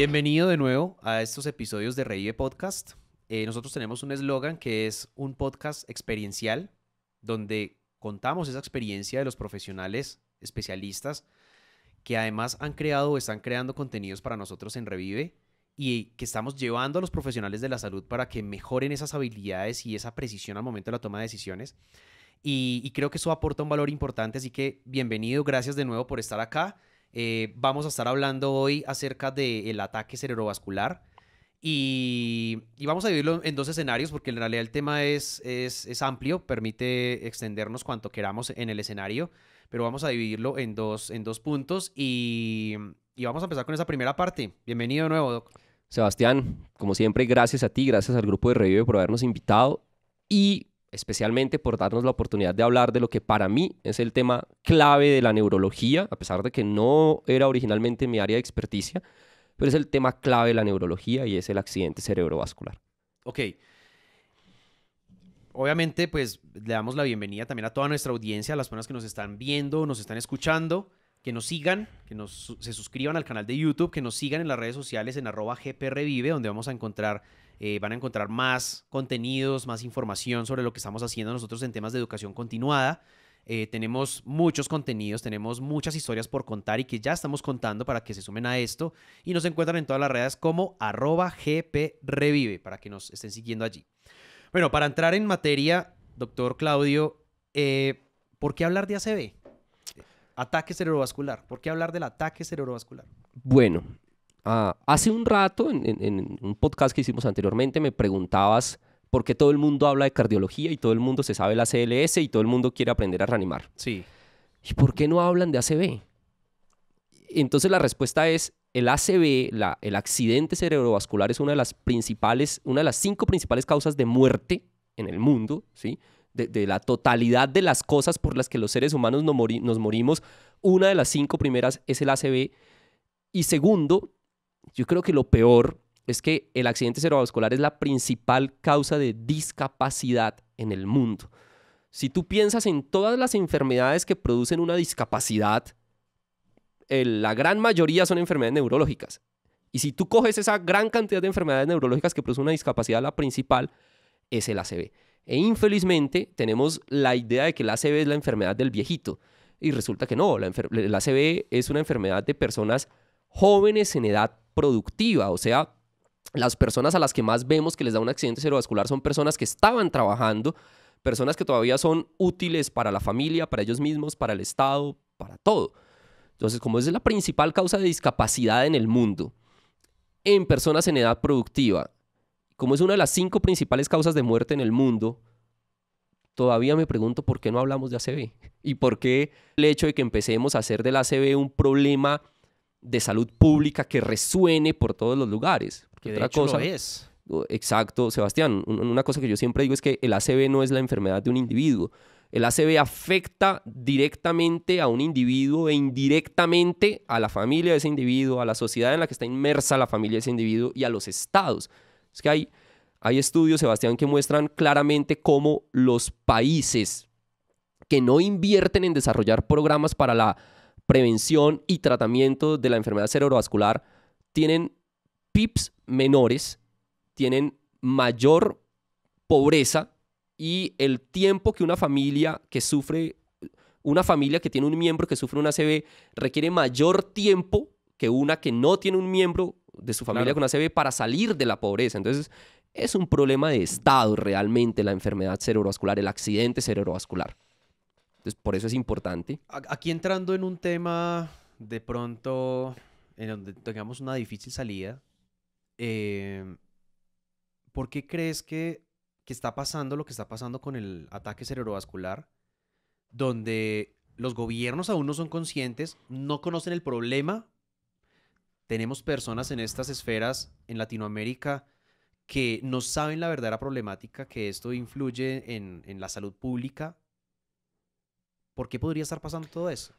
Bienvenido de nuevo a estos episodios de Revive Podcast. Nosotros tenemos un eslogan que es un podcast experiencial, donde contamos esa experiencia de los profesionales especialistas que además han creado o están creando contenidos para nosotros en Revive y que estamos llevando a los profesionales de la salud para que mejoren esas habilidades y esa precisión al momento de la toma de decisiones. Y creo que eso aporta un valor importante, así que bienvenido, gracias de nuevo por estar acá. Vamos a estar hablando hoy acerca del ataque cerebrovascular y vamos a dividirlo en dos escenarios porque en realidad el tema es amplio, permite extendernos cuanto queramos en el escenario, pero vamos a dividirlo en dos puntos y vamos a empezar con esa primera parte. Bienvenido de nuevo, Doc. Sebastián, como siempre, gracias a ti, gracias al grupo de Revive por habernos invitado y especialmente por darnos la oportunidad de hablar de lo que para mí es el tema clave de la neurología, a pesar de que no era originalmente mi área de experticia, pero es el tema clave de la neurología y es el accidente cerebrovascular. Ok. Obviamente, pues le damos la bienvenida también a toda nuestra audiencia, a las personas que nos están viendo, nos están escuchando, que nos sigan, se suscriban al canal de YouTube, que nos sigan en las redes sociales en @gprevive, donde van a encontrar más contenidos, más información sobre lo que estamos haciendo nosotros en temas de educación continuada. Tenemos muchos contenidos, tenemos muchas historias por contar y que ya estamos contando para que se sumen a esto. Y nos encuentran en todas las redes como @gprevive, para que nos estén siguiendo allí. Bueno, para entrar en materia, doctor Claudio, ¿por qué hablar de ACV? Ataque cerebrovascular. ¿Por qué hablar del ataque cerebrovascular? Bueno, hace un rato en un podcast que hicimos anteriormente me preguntabas por qué todo el mundo habla de cardiología y todo el mundo se sabe la CLS y todo el mundo quiere aprender a reanimar. Sí. ¿Y por qué no hablan de ACV? Entonces la respuesta es, el ACV, el accidente cerebrovascular, es una de las 5 principales causas de muerte en el mundo, ¿sí? De la totalidad de las cosas por las que los seres humanos nos morimos, una de las 5 primeras es el ACV. Y segundo, yo creo que lo peor es que el accidente cerebrovascular es la principal causa de discapacidad en el mundo. Si tú piensas en todas las enfermedades que producen una discapacidad, la gran mayoría son enfermedades neurológicas. Y si tú coges esa gran cantidad de enfermedades neurológicas que producen una discapacidad, la principal es el ACV. E infelizmente tenemos la idea de que el ACV es la enfermedad del viejito. Y resulta que no, el ACV es una enfermedad de personas jóvenes en edad productiva. O sea, las personas a las que más vemos que les da un accidente cerebrovascular son personas que estaban trabajando, personas que todavía son útiles para la familia, para ellos mismos, para el Estado, para todo. Entonces, como es la principal causa de discapacidad en el mundo, en personas en edad productiva, como es una de las 5 principales causas de muerte en el mundo, todavía me pregunto por qué no hablamos de ACV y por qué el hecho de que empecemos a hacer del ACV un problema de salud pública que resuene por todos los lugares. Porque de hecho lo es. Exacto, Sebastián. Una cosa que yo siempre digo es que el ACV no es la enfermedad de un individuo. El ACV afecta directamente a un individuo e indirectamente a la familia de ese individuo, a la sociedad en la que está inmersa la familia de ese individuo y a los estados. Es que hay estudios, Sebastián, que muestran claramente cómo los países que no invierten en desarrollar programas para la prevención y tratamiento de la enfermedad cerebrovascular tienen PIBs menores, tienen mayor pobreza y el tiempo que una familia que tiene un miembro que sufre un ACV requiere mayor tiempo que una que no tiene un miembro de su familia con ACV para salir de la pobreza. Entonces, es un problema de Estado realmente la enfermedad cerebrovascular, el accidente cerebrovascular. Entonces, por eso es importante. Aquí entrando en un tema de pronto en donde tengamos una difícil salida, ¿por qué crees que está pasando lo que está pasando con el ataque cerebrovascular? Donde los gobiernos aún no son conscientes, no conocen el problema. Tenemos personas en estas esferas en Latinoamérica que no saben la verdadera problemática que esto influye en la salud pública. ¿Por qué podría estar pasando todo eso?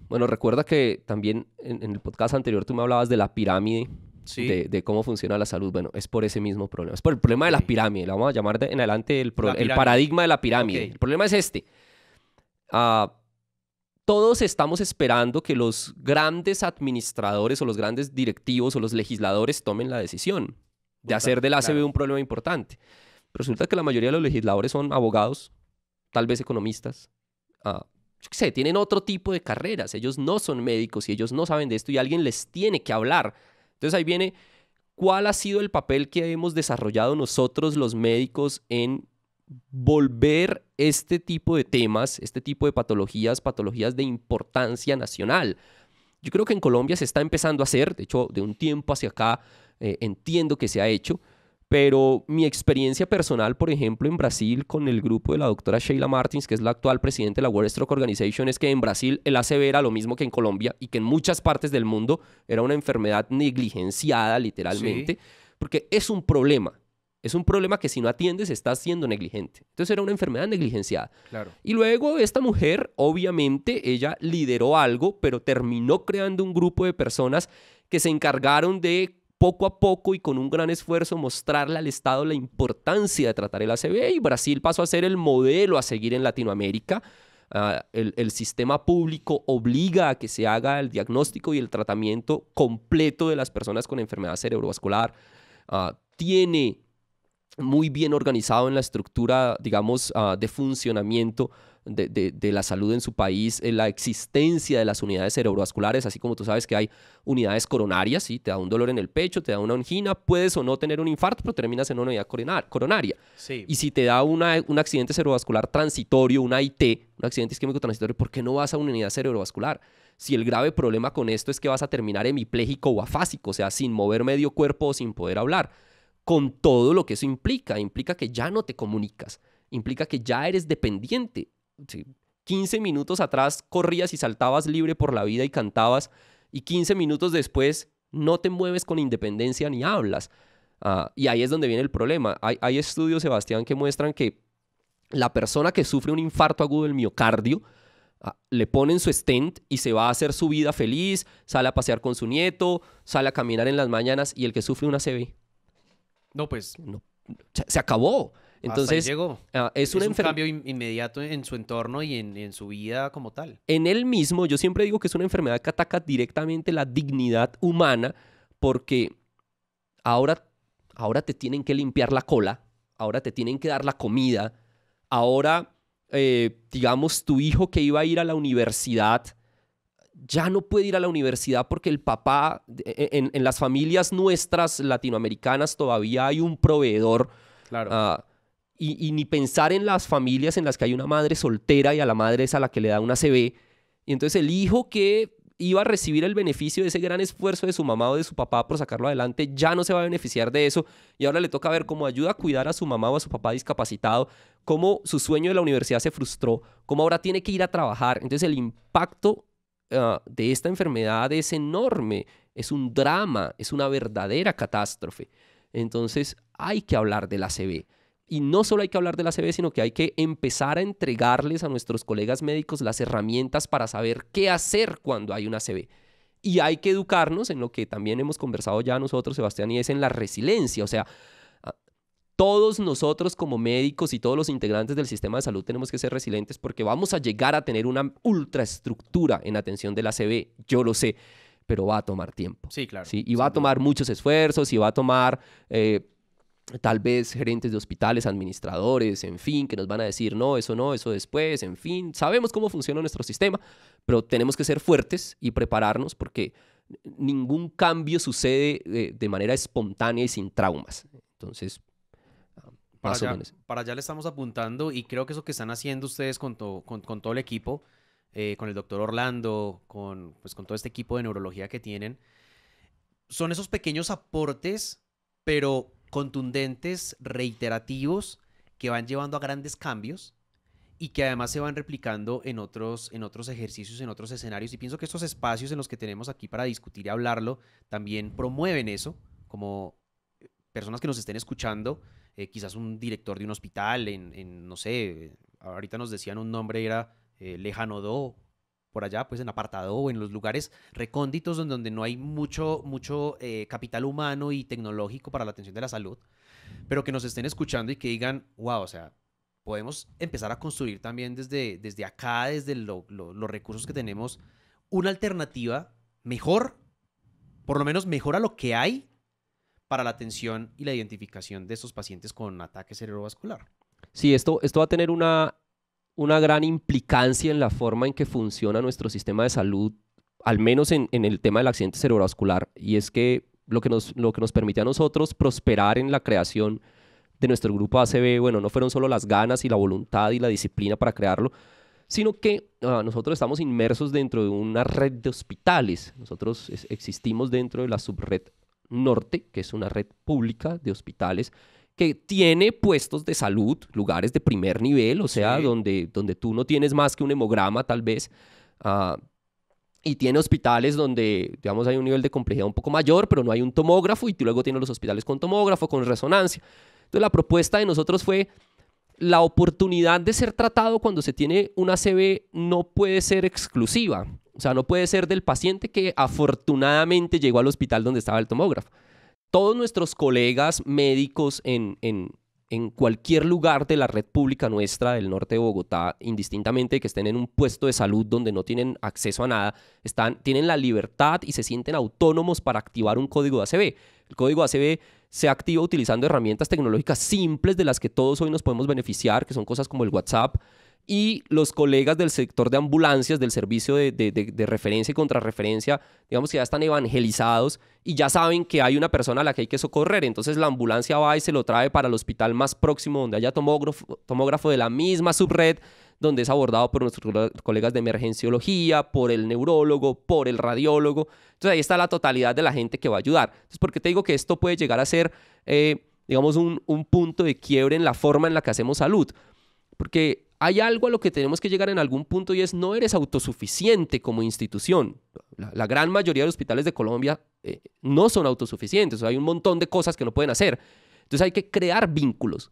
Bueno, recuerda que también en el podcast anterior tú me hablabas de la pirámide, sí, de cómo funciona la salud. Bueno, es por ese mismo problema. Es por el problema de la pirámide. La vamos a llamar en adelante el paradigma de la pirámide. Okay. El problema es este. todos estamos esperando que los grandes administradores o los grandes directivos o los legisladores tomen la decisión de hacer del ACV un problema importante. Pero resulta que la mayoría de los legisladores son abogados, tal vez economistas, yo qué sé, tienen otro tipo de carreras. Ellos no son médicos y ellos no saben de esto y alguien les tiene que hablar. Entonces ahí viene cuál ha sido el papel que hemos desarrollado nosotros los médicos en volver este tipo de temas, este tipo de patologías de importancia nacional. Yo creo que en Colombia se está empezando a hacer, de hecho, de un tiempo hacia acá entiendo que se ha hecho, pero mi experiencia personal, por ejemplo, en Brasil con el grupo de la doctora Sheila Martins, que es la actual presidenta de la World Stroke Organization, es que en Brasil el ACV era lo mismo que en Colombia y que en muchas partes del mundo era una enfermedad negligenciada, literalmente, porque es un problema. Es un problema que si no atiendes estás siendo negligente. Entonces era una enfermedad negligenciada. Claro. Y luego esta mujer, obviamente, ella lideró algo, pero terminó creando un grupo de personas que se encargaron de poco a poco y con un gran esfuerzo mostrarle al Estado la importancia de tratar el ACV, y Brasil pasó a ser el modelo a seguir en Latinoamérica. El sistema público obliga a que se haga el diagnóstico y el tratamiento completo de las personas con enfermedad cerebrovascular. Tiene muy bien organizado en la estructura, digamos, de funcionamiento de la salud en su país, la existencia de las unidades cerebrovasculares, así como tú sabes que hay unidades coronarias, ¿sí? Te da un dolor en el pecho, te da una angina, puedes o no tener un infarto, pero terminas en una unidad coronaria. Sí. Y si te da un accidente cerebrovascular transitorio, un AIT, un accidente isquémico transitorio, ¿por qué no vas a una unidad cerebrovascular? Si el grave problema con esto es que vas a terminar hemipléjico o afásico, o sea, sin mover medio cuerpo o sin poder hablar, con todo lo que eso implica. Implica que ya no te comunicas, implica que ya eres dependiente. Sí. 15 minutos atrás corrías y saltabas libre por la vida y cantabas, y 15 minutos después no te mueves con independencia ni hablas. Y ahí es donde viene el problema. Hay estudios, Sebastián, que muestran que la persona que sufre un infarto agudo del miocardio, le ponen su stent y se va a hacer su vida feliz, sale a pasear con su nieto, sale a caminar en las mañanas, y el que sufre una ACV, no, pues no, se acabó. Entonces, llegó. Es un cambio inmediato en su entorno y en su vida como tal. En él mismo, yo siempre digo que es una enfermedad que ataca directamente la dignidad humana, porque ahora te tienen que limpiar la cola, ahora te tienen que dar la comida, ahora, digamos, tu hijo que iba a ir a la universidad ya no puede ir a la universidad porque el papá, en las familias nuestras latinoamericanas todavía hay un proveedor. Claro. Y ni pensar en las familias en las que hay una madre soltera y a la madre es a la que le da una ACV. Y entonces el hijo que iba a recibir el beneficio de ese gran esfuerzo de su mamá o de su papá por sacarlo adelante ya no se va a beneficiar de eso, y ahora le toca ver cómo ayuda a cuidar a su mamá o a su papá discapacitado, cómo su sueño de la universidad se frustró, cómo ahora tiene que ir a trabajar. Entonces el impacto de esta enfermedad es enorme, es un drama, es una verdadera catástrofe. Entonces hay que hablar del ACV. Y no solo hay que hablar del ACV, sino que hay que empezar a entregarles a nuestros colegas médicos las herramientas para saber qué hacer cuando hay un ACV. Y hay que educarnos en lo que también hemos conversado ya nosotros, Sebastián, y es en la resiliencia. O sea, todos nosotros como médicos y todos los integrantes del sistema de salud tenemos que ser resilientes, porque vamos a llegar a tener una ultraestructura en atención del ACV, yo lo sé, pero va a tomar tiempo. Sí, claro. ¿Sí? Y va a tomar muchos esfuerzos, y va a tomar tal vez gerentes de hospitales, administradores, en fin, que nos van a decir, no, eso después, en fin. Sabemos cómo funciona nuestro sistema, pero tenemos que ser fuertes y prepararnos, porque ningún cambio sucede de manera espontánea y sin traumas. Entonces, para allá le estamos apuntando, y creo que eso que están haciendo ustedes con todo el equipo, con el doctor Orlando, con todo este equipo de neurología que tienen, son esos pequeños aportes, pero contundentes, reiterativos, que van llevando a grandes cambios y que además se van replicando en otros ejercicios, en otros escenarios. Y pienso que estos espacios en los que tenemos aquí para discutir y hablarlo también promueven eso, como personas que nos estén escuchando, quizás un director de un hospital no sé, ahorita nos decían un nombre, era Lejano Do, por allá, pues en Apartado, o en los lugares recónditos donde no hay mucho capital humano y tecnológico para la atención de la salud, pero que nos estén escuchando y que digan, wow, o sea, podemos empezar a construir también desde acá, desde los recursos que tenemos, una alternativa mejor, por lo menos mejor a lo que hay para la atención y la identificación de estos pacientes con ataque cerebrovascular. Sí, esto va a tener una gran implicancia en la forma en que funciona nuestro sistema de salud, al menos en el tema del accidente cerebrovascular, y es que lo que nos permite a nosotros prosperar en la creación de nuestro grupo ACB, bueno, no fueron solo las ganas y la voluntad y la disciplina para crearlo, sino que nosotros estamos inmersos dentro de una red de hospitales. Nosotros existimos dentro de la subred norte, que es una red pública de hospitales que tiene puestos de salud, lugares de primer nivel, o sea, Sí. donde tú no tienes más que un hemograma tal vez, y tiene hospitales donde, digamos, hay un nivel de complejidad un poco mayor, pero no hay un tomógrafo, y tú luego tienes los hospitales con tomógrafo, con resonancia. Entonces la propuesta de nosotros fue: la oportunidad de ser tratado cuando se tiene una ACV no puede ser exclusiva. O sea, no puede ser del paciente que afortunadamente llegó al hospital donde estaba el tomógrafo. Todos nuestros colegas médicos en cualquier lugar de la red pública nuestra del norte de Bogotá, indistintamente que estén en un puesto de salud donde no tienen acceso a nada, tienen la libertad y se sienten autónomos para activar un código de ACV. El código de ACV se activa utilizando herramientas tecnológicas simples de las que todos hoy nos podemos beneficiar, que son cosas como el WhatsApp, y los colegas del sector de ambulancias, del servicio de referencia y contrarreferencia, digamos que ya están evangelizados y ya saben que hay una persona a la que hay que socorrer. Entonces la ambulancia va y se lo trae para el hospital más próximo donde haya tomógrafo de la misma subred, donde es abordado por nuestros colegas de emergenciología, por el neurólogo, por el radiólogo. Entonces ahí está la totalidad de la gente que va a ayudar. Entonces, ¿por qué te digo que esto puede llegar a ser, digamos, un punto de quiebre en la forma en la que hacemos salud? Porque hay algo a lo que tenemos que llegar en algún punto, y es: no eres autosuficiente como institución. La gran mayoría de hospitales de Colombia no son autosuficientes. O sea, hay un montón de cosas que no pueden hacer. Entonces hay que crear vínculos.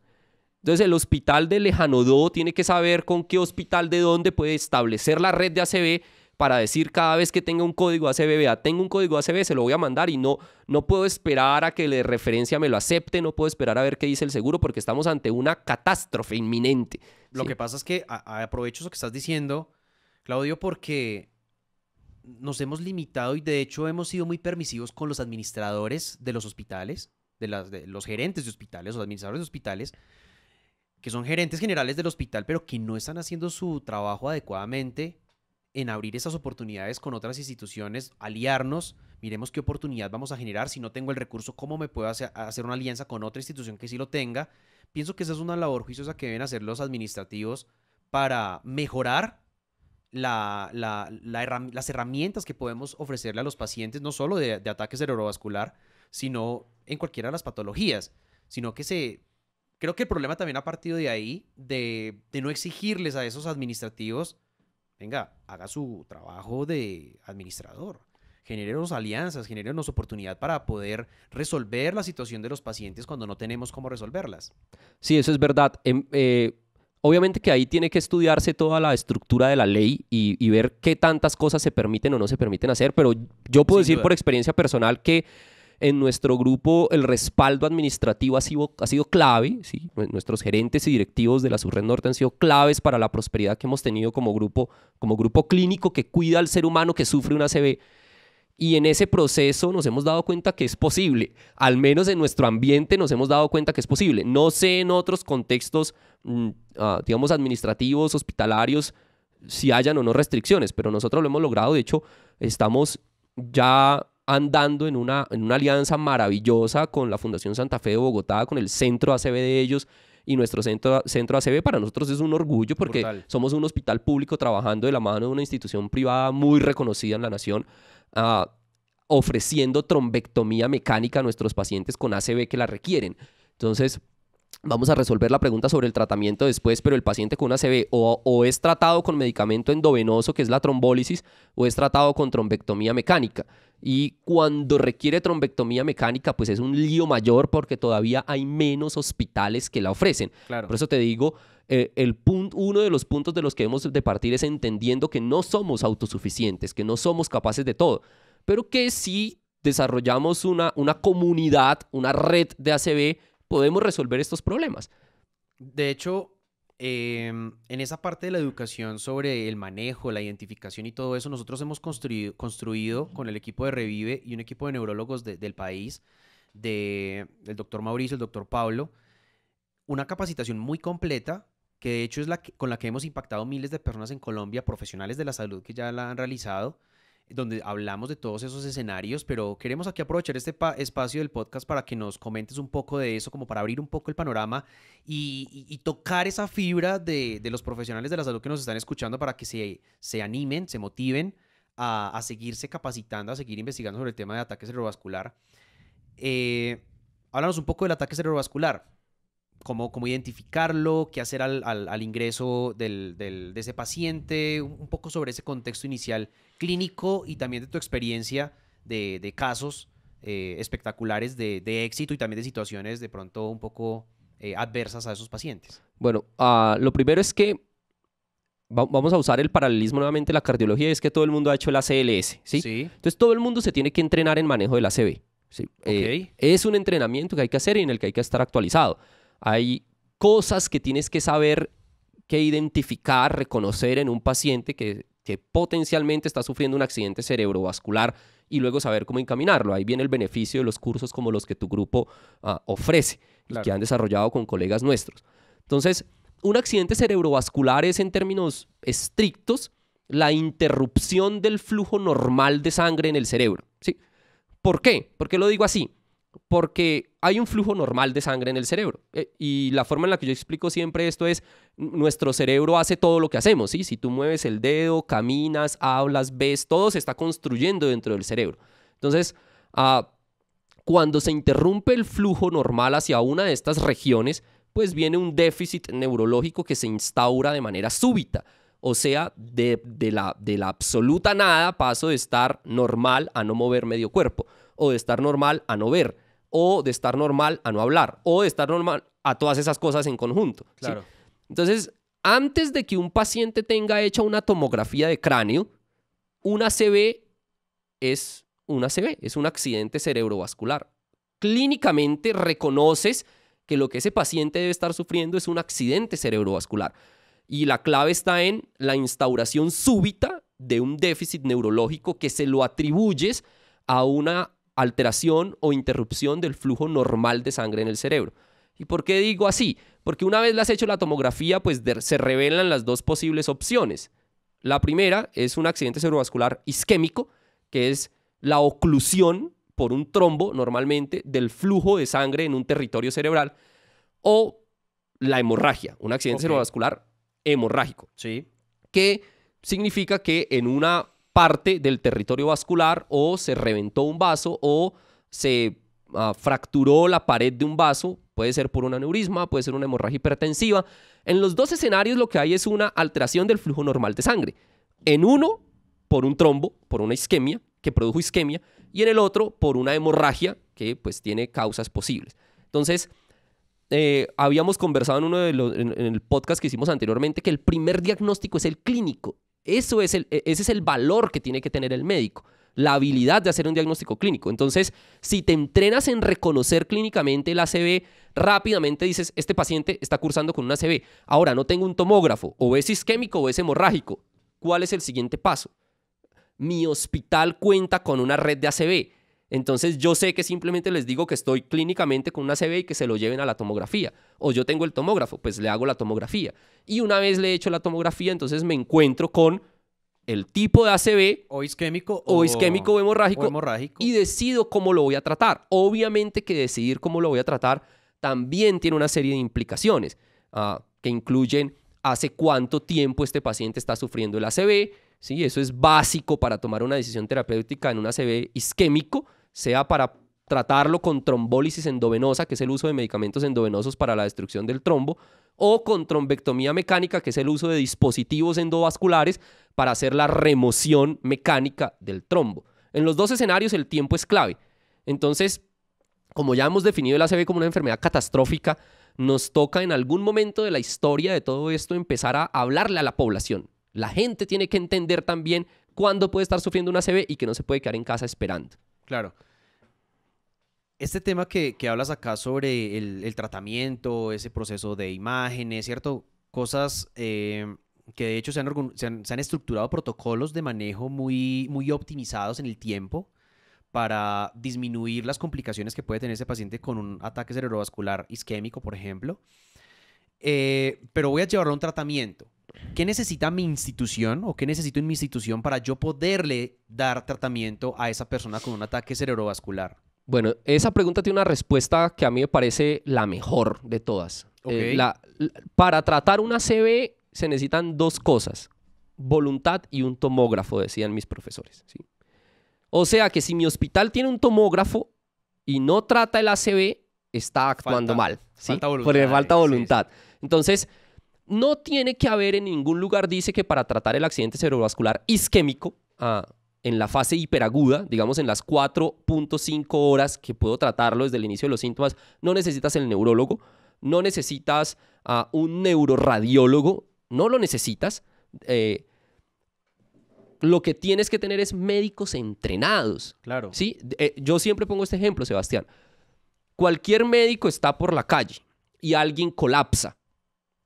Entonces el hospital de Lejanodó tiene que saber con qué hospital de dónde puede establecer la red de ACV para decir cada vez que tenga un código ACV: vea, tengo un código ACV, se lo voy a mandar, y no puedo esperar a que la referencia me lo acepte, no puedo esperar a ver qué dice el seguro, porque estamos ante una catástrofe inminente. Lo ¿Sí? que pasa es que aprovecho eso que estás diciendo, Claudio, porque nos hemos limitado y de hecho hemos sido muy permisivos con los administradores de los hospitales, de los gerentes de hospitales, los administradores de hospitales, que son gerentes generales del hospital, pero que no están haciendo su trabajo adecuadamente en abrir esas oportunidades con otras instituciones, aliarnos, miremos qué oportunidad vamos a generar. Si no tengo el recurso, ¿cómo me puedo hacer una alianza con otra institución que sí lo tenga? Pienso que esa es una labor juiciosa que deben hacer los administrativos para mejorar las herramientas que podemos ofrecerle a los pacientes, no solo de ataque cerebrovascular, sino en cualquiera de las patologías, sino que creo que el problema también ha partido de ahí, de no exigirles a esos administrativos: venga, haga su trabajo de administrador, genérenos alianzas, genérenos oportunidad para poder resolver la situación de los pacientes cuando no tenemos cómo resolverlas. Sí, eso es verdad. Obviamente que ahí tiene que estudiarse toda la estructura de la ley y ver qué tantas cosas se permiten o no se permiten hacer, pero yo puedo Sin decir duda. por experiencia personal que en nuestro grupo el respaldo administrativo ha sido clave, ¿sí? Nuestros gerentes y directivos de la Subred Norte han sido claves para la prosperidad que hemos tenido como grupo clínico que cuida al ser humano que sufre una ACV. Y en ese proceso nos hemos dado cuenta que es posible, al menos en nuestro ambiente nos hemos dado cuenta que es posible. No sé en otros contextos, digamos, administrativos, hospitalarios, si hayan o no restricciones, pero nosotros lo hemos logrado. De hecho, estamos ya andando en una alianza maravillosa con la Fundación Santa Fe de Bogotá, con el centro ACV de ellos, y nuestro centro ACV para nosotros es un orgullo porque Brutal. somos un hospital público trabajando de la mano de una institución privada muy reconocida en la nación, ofreciendo trombectomía mecánica a nuestros pacientes con ACV que la requieren. Entonces, vamos a resolver la pregunta sobre el tratamiento después, pero el paciente con ACV o es tratado con medicamento endovenoso, que es la trombólisis, o es tratado con trombectomía mecánica. Y cuando requiere trombectomía mecánica, pues es un lío mayor porque todavía hay menos hospitales que la ofrecen. Claro. Por eso te digo, uno de los puntos de los que debemos de partir es entendiendo que no somos autosuficientes, que no somos capaces de todo, pero que si desarrollamos una comunidad, una red de ACV, podemos resolver estos problemas. De hecho, En esa parte de la educación sobre el manejo, la identificación y todo eso, nosotros hemos construido con el equipo de Revive y un equipo de neurólogos del país, del doctor Mauricio, el doctor Pablo, una capacitación muy completa, que de hecho es con la que hemos impactado miles de personas en Colombia, profesionales de la salud que ya la han realizado, donde hablamos de todos esos escenarios, pero queremos aquí aprovechar este espacio del podcast para que nos comentes un poco de eso, como para abrir un poco el panorama y tocar esa fibra de los profesionales de la salud que nos están escuchando para que se animen, se motiven a seguirse capacitando, a seguir investigando sobre el tema de ataque cerebrovascular. Háblanos un poco del ataque cerebrovascular. Cómo identificarlo, qué hacer al ingreso de ese paciente, un poco sobre ese contexto inicial clínico y también de tu experiencia de casos espectaculares de éxito y también de situaciones de pronto un poco adversas a esos pacientes. Bueno, lo primero es que vamos a usar el paralelismo nuevamente de la cardiología, y es que todo el mundo ha hecho el ACLS, ¿sí? Sí. Entonces todo el mundo se tiene que entrenar en manejo del ACV. ¿Sí? Ok. Es un entrenamiento que hay que hacer y en el que hay que estar actualizado. Hay cosas que tienes que saber, que identificar, reconocer en un paciente que potencialmente está sufriendo un accidente cerebrovascular y luego saber cómo encaminarlo. Ahí viene el beneficio de los cursos como los que tu grupo ofrece y que han desarrollado con colegas nuestros. Entonces, un accidente cerebrovascular es, en términos estrictos, la interrupción del flujo normal de sangre en el cerebro, ¿sí? ¿Por qué? ¿Por qué lo digo así? Porque hay un flujo normal de sangre en el cerebro. Y la forma en la que yo explico siempre esto es, nuestro cerebro hace todo lo que hacemos, ¿sí? Si tú mueves el dedo, caminas, hablas, ves, todo se está construyendo dentro del cerebro. Entonces, cuando se interrumpe el flujo normal hacia una de estas regiones, pues viene un déficit neurológico que se instaura de manera súbita. O sea, de la absoluta nada paso de estar normal a no mover medio cuerpo, o de estar normal a no ver, o de estar normal a no hablar, o de estar normal a todas esas cosas en conjunto. Claro. ¿Sí? Entonces, antes de que un paciente tenga hecha una tomografía de cráneo, un ACV es un ACV, es un accidente cerebrovascular. Clínicamente reconoces que lo que ese paciente debe estar sufriendo es un accidente cerebrovascular. Y la clave está en la instauración súbita de un déficit neurológico que se lo atribuyes a una alteración o interrupción del flujo normal de sangre en el cerebro. ¿Y por qué digo así? Porque una vez le has hecho la tomografía, pues se revelan las dos posibles opciones. La primera es un accidente cerebrovascular isquémico, que es la oclusión por un trombo, normalmente, del flujo de sangre en un territorio cerebral, o la hemorragia, un accidente cerebrovascular hemorrágico. Sí. Que significa que en una parte del territorio vascular o se reventó un vaso o se fracturó la pared de un vaso, puede ser por un aneurisma, puede ser una hemorragia hipertensiva. En los dos escenarios lo que hay es una alteración del flujo normal de sangre. En uno, por un trombo, por una isquemia, que produjo isquemia, y en el otro, por una hemorragia que pues tiene causas posibles. Entonces, habíamos conversado en el podcast que hicimos anteriormente que el primer diagnóstico es el clínico. Ese es el valor que tiene que tener el médico, la habilidad de hacer un diagnóstico clínico. Entonces, si te entrenas en reconocer clínicamente el ACV, rápidamente dices, este paciente está cursando con un ACV. Ahora, no tengo un tomógrafo, o es isquémico o es hemorrágico. ¿Cuál es el siguiente paso? Mi hospital cuenta con una red de ACV. Entonces yo sé que simplemente les digo que estoy clínicamente con una ACV y que se lo lleven a la tomografía. O yo tengo el tomógrafo, pues le hago la tomografía. Y una vez le he hecho la tomografía, entonces me encuentro con el tipo de ACV. O isquémico o hemorrágico. hemorrágico. Y decido cómo lo voy a tratar. Obviamente que decidir cómo lo voy a tratar también tiene una serie de implicaciones que incluyen hace cuánto tiempo este paciente está sufriendo el ACV. ¿Sí? Eso es básico para tomar una decisión terapéutica en un ACV isquémico, sea para tratarlo con trombólisis endovenosa, que es el uso de medicamentos endovenosos para la destrucción del trombo, o con trombectomía mecánica, que es el uso de dispositivos endovasculares para hacer la remoción mecánica del trombo. En los dos escenarios el tiempo es clave. Entonces, como ya hemos definido el ACV como una enfermedad catastrófica, nos toca en algún momento de la historia de todo esto empezar a hablarle a la población. La gente tiene que entender también cuándo puede estar sufriendo un ACV y que no se puede quedar en casa esperando. Claro. Este tema que hablas acá sobre el tratamiento, ese proceso de imágenes, ¿cierto? cosas que de hecho se han estructurado protocolos de manejo muy, muy optimizados en el tiempo para disminuir las complicaciones que puede tener ese paciente con un ataque cerebrovascular isquémico, por ejemplo. Pero voy a llevarlo a un tratamiento. ¿Qué necesita mi institución o qué necesito en mi institución para yo poderle dar tratamiento a esa persona con un ataque cerebrovascular? Bueno, esa pregunta tiene una respuesta que a mí me parece la mejor de todas. Ok. Para tratar una ACV se necesitan dos cosas: voluntad y un tomógrafo, decían mis profesores, ¿sí? O sea que si mi hospital tiene un tomógrafo y no trata el ACV, está actuando mal, ¿sí? Falta voluntad. Porque falta voluntad. Sí. Entonces, no tiene que haber en ningún lugar, dice que para tratar el accidente cerebrovascular isquémico, en la fase hiperaguda, digamos en las 4.5 horas que puedo tratarlo desde el inicio de los síntomas, no necesitas el neurólogo, no necesitas un neuroradiólogo, no lo necesitas. Lo que tienes que tener es médicos entrenados. Claro. ¿Sí? Yo siempre pongo este ejemplo, Sebastián. Cualquier médico está por la calle y alguien colapsa,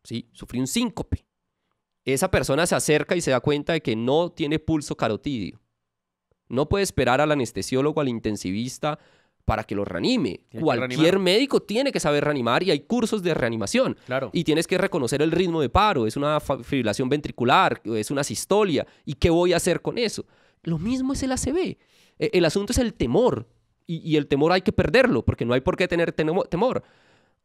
¿sí? Sufrió un síncope. Esa persona se acerca y se da cuenta de que no tiene pulso carotídeo. No puede esperar al anestesiólogo, al intensivista para que lo reanime. Cualquier médico tiene que saber reanimar y hay cursos de reanimación. Claro. Y tienes que reconocer el ritmo de paro. Es una fibrilación ventricular, es una sistolia. ¿Y qué voy a hacer con eso? Lo mismo es el ACV. El asunto es el temor. Y el temor hay que perderlo porque no hay por qué tener temor.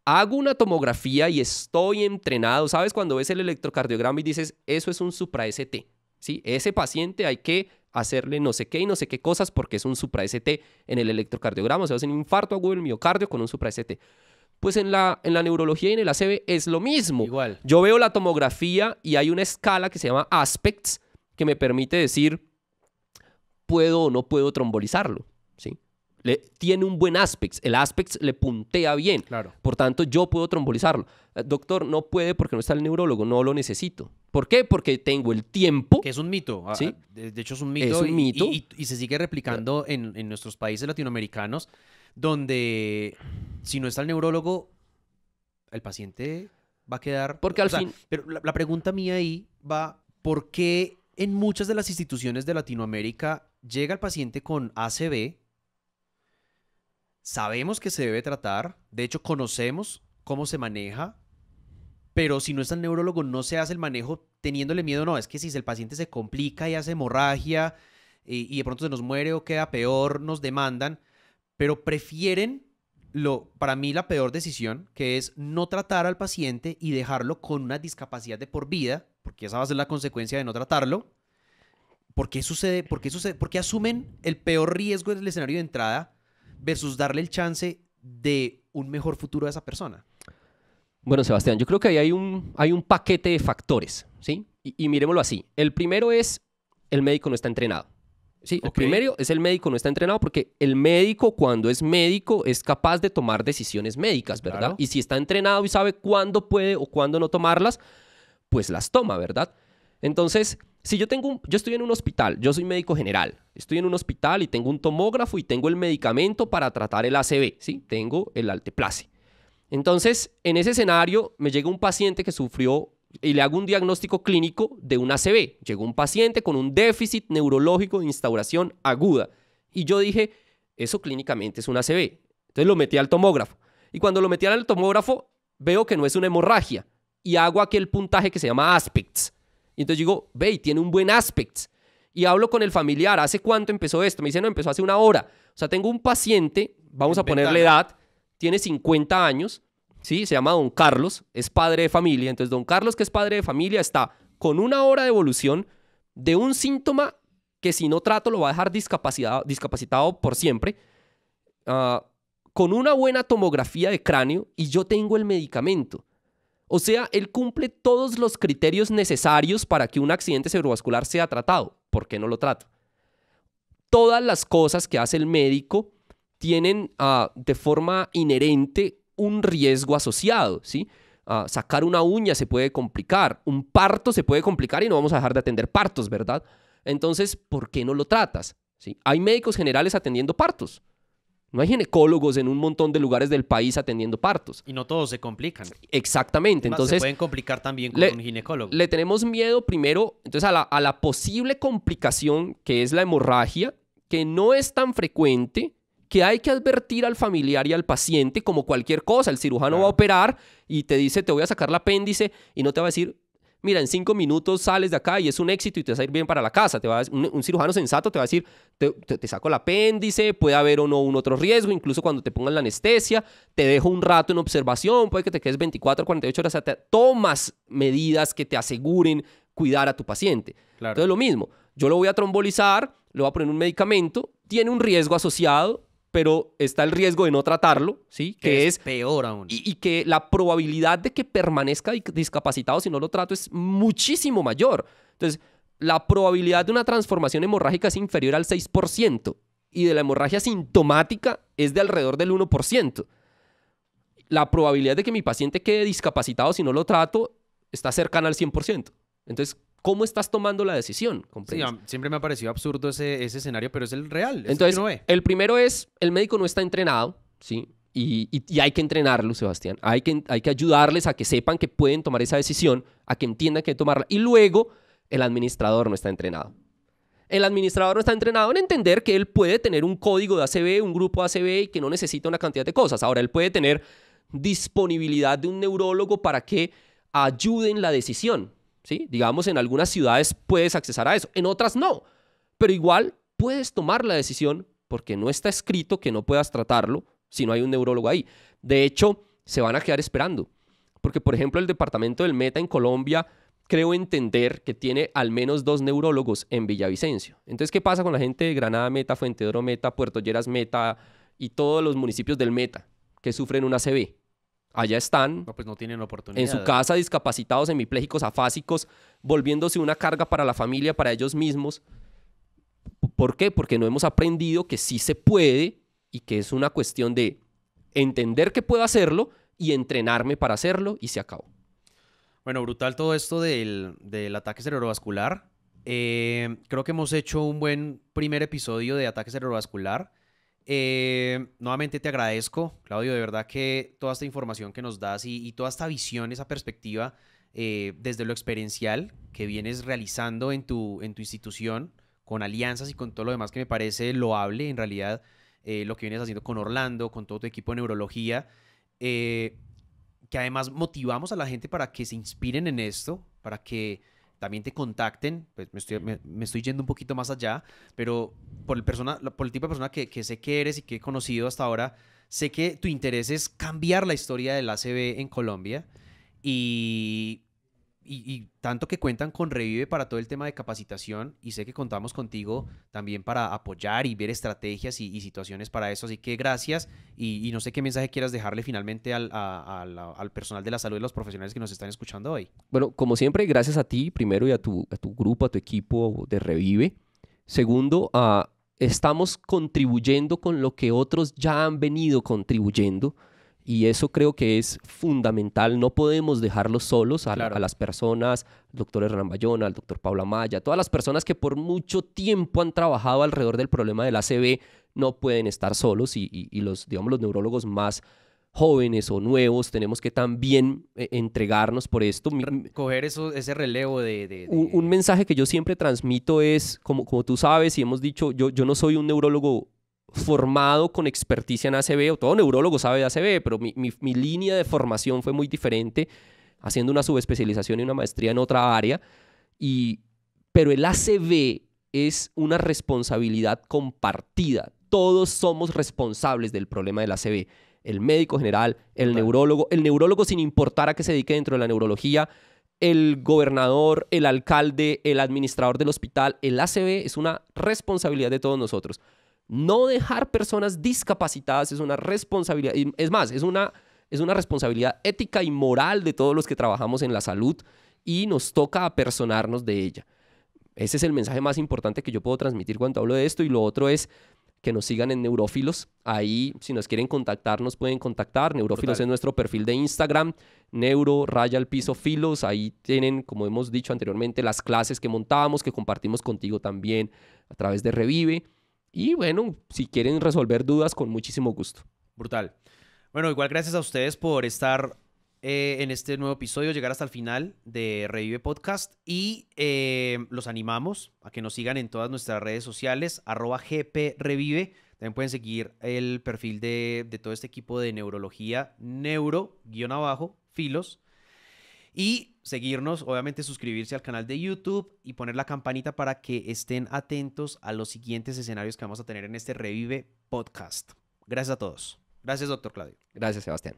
Hago una tomografía y estoy entrenado. ¿Sabes? Cuando ves el electrocardiograma y dices, eso es un supra-ST. ¿Sí? Ese paciente hay que hacerle no sé qué y no sé qué cosas porque es un supra-ST en el electrocardiograma. O sea, es un infarto agudo del miocardio con un supra-ST. Pues en la neurología y en el ACV es lo mismo. Igual. Yo veo la tomografía y hay una escala que se llama Aspects que me permite decir, ¿puedo o no puedo trombolizarlo? ¿Sí? Tiene un buen Aspects. El Aspects le puntea bien. Claro. Por tanto, yo puedo trombolizarlo. Doctor, no puede porque no está el neurólogo. No lo necesito. ¿Por qué? Porque tengo el tiempo. Que es un mito. ¿Sí? De hecho, es un mito. Es un mito. Y se sigue replicando en nuestros países latinoamericanos, donde si no está el neurólogo, el paciente va a quedar... Porque al fin... Pero la pregunta mía ahí va, ¿por qué en muchas de las instituciones de Latinoamérica llega el paciente con ACV? Sabemos que se debe tratar, de hecho conocemos cómo se maneja, pero si no está el neurólogo no se hace el manejo teniéndole miedo. No, es que si el paciente se complica y hace hemorragia y de pronto se nos muere o queda peor, nos demandan, pero prefieren, para mí la peor decisión, que es no tratar al paciente y dejarlo con una discapacidad de por vida, porque esa va a ser la consecuencia de no tratarlo. ¿Por qué sucede? ¿Por qué asumen el peor riesgo del escenario de entrada versus darle el chance de un mejor futuro a esa persona? Bueno, Sebastián, yo creo que ahí hay un paquete de factores, ¿sí? Y miremoslo así. El primero es el médico no está entrenado. ¿Sí? El primero es el médico no está entrenado porque el médico, cuando es médico, es capaz de tomar decisiones médicas, ¿verdad? Claro. Y si está entrenado y sabe cuándo puede o cuándo no tomarlas, pues las toma, ¿verdad? Entonces, si yo estoy en un hospital, yo soy médico general, estoy en un hospital y tengo un tomógrafo y tengo el medicamento para tratar el ACV, ¿sí? Tengo el Alteplase. Entonces, en ese escenario, me llega un paciente que sufrió y le hago un diagnóstico clínico de un ACV. Llegó un paciente con un déficit neurológico de instauración aguda. Y yo dije, eso clínicamente es un ACV. Entonces lo metí al tomógrafo. Y cuando lo metí al tomógrafo, veo que no es una hemorragia. Y hago aquel puntaje que se llama Aspects. Y entonces digo, ve, tiene un buen Aspects. Y hablo con el familiar, ¿hace cuánto empezó esto? Me dice, no, empezó hace una hora. O sea, tengo un paciente, vamos a ponerle edad, tiene 50 años, ¿sí? Se llama Don Carlos, es padre de familia. Entonces, Don Carlos, que es padre de familia, está con una hora de evolución de un síntoma que si no trato lo va a dejar discapacitado por siempre, con una buena tomografía de cráneo y yo tengo el medicamento. O sea, él cumple todos los criterios necesarios para que un accidente cerebrovascular sea tratado. ¿Por qué no lo trato? Todas las cosas que hace el médico tienen de forma inherente un riesgo asociado, ¿sí? Sacar una uña se puede complicar, un parto se puede complicar y no vamos a dejar de atender partos, ¿verdad? Entonces, ¿por qué no lo tratas? ¿Sí? Hay médicos generales atendiendo partos. No hay ginecólogos en un montón de lugares del país atendiendo partos. Y no todos se complican. Exactamente. Más, Entonces, se pueden complicar también con un ginecólogo. Le tenemos miedo primero entonces a la posible complicación que es la hemorragia, que no es tan frecuente, que hay que advertir al familiar y al paciente como cualquier cosa. El cirujano va a operar y te dice, te voy a sacar el apéndice, y no te va a decir, mira, en 5 minutos sales de acá y es un éxito y te vas a ir bien para la casa. Un cirujano sensato te va a decir, te saco el apéndice, puede haber o no un otro riesgo, incluso cuando te pongan la anestesia, te dejo un rato en observación, puede que te quedes 24, 48 horas, o sea, tomas medidas que te aseguren cuidar a tu paciente. Claro. Entonces lo mismo, yo lo voy a trombolizar, le voy a poner un medicamento, tiene un riesgo asociado, pero está el riesgo de no tratarlo, ¿sí? Que es peor aún. Y que la probabilidad de que permanezca discapacitado si no lo trato es muchísimo mayor. Entonces, la probabilidad de una transformación hemorrágica es inferior al 6% y de la hemorragia sintomática es de alrededor del 1%. La probabilidad de que mi paciente quede discapacitado si no lo trato está cercana al 100%. Entonces, ¿cómo estás tomando la decisión? Sí, siempre me ha parecido absurdo ese escenario, pero es el real. Entonces, el primero es, el médico no está entrenado, ¿sí? Y hay que entrenarlo, Sebastián. Hay que ayudarles a que sepan que pueden tomar esa decisión, a que entiendan que hay que tomarla. Y luego, el administrador no está entrenado. El administrador no está entrenado en entender que él puede tener un código de ACV, un grupo de ACV y que no necesita una cantidad de cosas. Ahora, él puede tener disponibilidad de un neurólogo para que ayude en la decisión, ¿sí? Digamos, en algunas ciudades puedes accesar a eso, en otras no. Pero igual puedes tomar la decisión porque no está escrito que no puedas tratarlo si no hay un neurólogo ahí. De hecho, se van a quedar esperando. Porque, por ejemplo, el departamento del Meta en Colombia, creo entender que tiene al menos 2 neurólogos en Villavicencio. Entonces, ¿qué pasa con la gente de Granada Meta, Fuentedoro Meta, Puerto Lleras Meta y todos los municipios del Meta que sufren una ACV? Allá están, no, pues no tienen oportunidad. En su casa, discapacitados, hemipléjicos, afásicos, volviéndose una carga para la familia, para ellos mismos. ¿Por qué? Porque no hemos aprendido que sí se puede y que es una cuestión de entender que puedo hacerlo y entrenarme para hacerlo y se acabó. Bueno, brutal todo esto del ataque cerebrovascular. Creo que hemos hecho un buen primer episodio de ataque cerebrovascular. Nuevamente te agradezco, Claudio, de verdad que toda esta información que nos das y toda esta visión, esa perspectiva desde lo experiencial que vienes realizando en tu institución, con alianzas y con todo lo demás que me parece loable en realidad, lo que vienes haciendo con Orlando, con todo tu equipo de neurología, que además motivamos a la gente para que se inspiren en esto, para que también te contacten. Pues me estoy yendo un poquito más allá, pero por el tipo de persona que sé que eres y que he conocido hasta ahora, sé que tu interés es cambiar la historia del ACV en Colombia y tanto que cuentan con Revive para todo el tema de capacitación y sé que contamos contigo también para apoyar y ver estrategias y situaciones para eso. Así que gracias y no sé qué mensaje quieras dejarle finalmente al personal de la salud y los profesionales que nos están escuchando hoy. Bueno, como siempre, gracias a ti primero y a tu grupo, a tu equipo de Revive. Segundo, estamos contribuyendo con lo que otros ya han venido contribuyendo. Y eso creo que es fundamental. No podemos dejarlos solos a las personas, al doctor Hernán Bayona, al doctor Pablo Amaya, todas las personas que por mucho tiempo han trabajado alrededor del problema del ACV no pueden estar solos y los neurólogos más jóvenes o nuevos tenemos que también entregarnos por esto. Coger ese relevo de... Un mensaje que yo siempre transmito es, como tú sabes y hemos dicho, yo no soy un neurólogo formado con experticia en ACV, o todo neurólogo sabe de ACV, pero mi línea de formación fue muy diferente, haciendo una subespecialización y una maestría en otra área, pero el ACV es una responsabilidad compartida. Todos somos responsables del problema del ACV. El médico general, el neurólogo sin importar a qué se dedique dentro de la neurología, el gobernador, el alcalde, el administrador del hospital. El ACV es una responsabilidad de todos nosotros. No dejar personas discapacitadas es una responsabilidad, es más, es una responsabilidad ética y moral de todos los que trabajamos en la salud y nos toca apersonarnos de ella. Ese es el mensaje más importante que yo puedo transmitir cuando hablo de esto. Y lo otro es que nos sigan en Neurófilos. Ahí, si nos quieren contactar, nos pueden contactar. Neurófilos es nuestro perfil de Instagram, Neuro_Filos. Ahí tienen, como hemos dicho anteriormente, las clases que montamos, que compartimos contigo también a través de Revive. Y bueno, si quieren resolver dudas, con muchísimo gusto. Brutal. Bueno, igual gracias a ustedes por estar en este nuevo episodio, llegar hasta el final de Revive Podcast y los animamos a que nos sigan en todas nuestras redes sociales, @gprevive. También pueden seguir el perfil de todo este equipo de neurología, neuro_filos. Y seguirnos, obviamente suscribirse al canal de YouTube y poner la campanita para que estén atentos a los siguientes escenarios que vamos a tener en este Revive Podcast. Gracias a todos. Gracias, doctor Claudio. Gracias, Sebastián.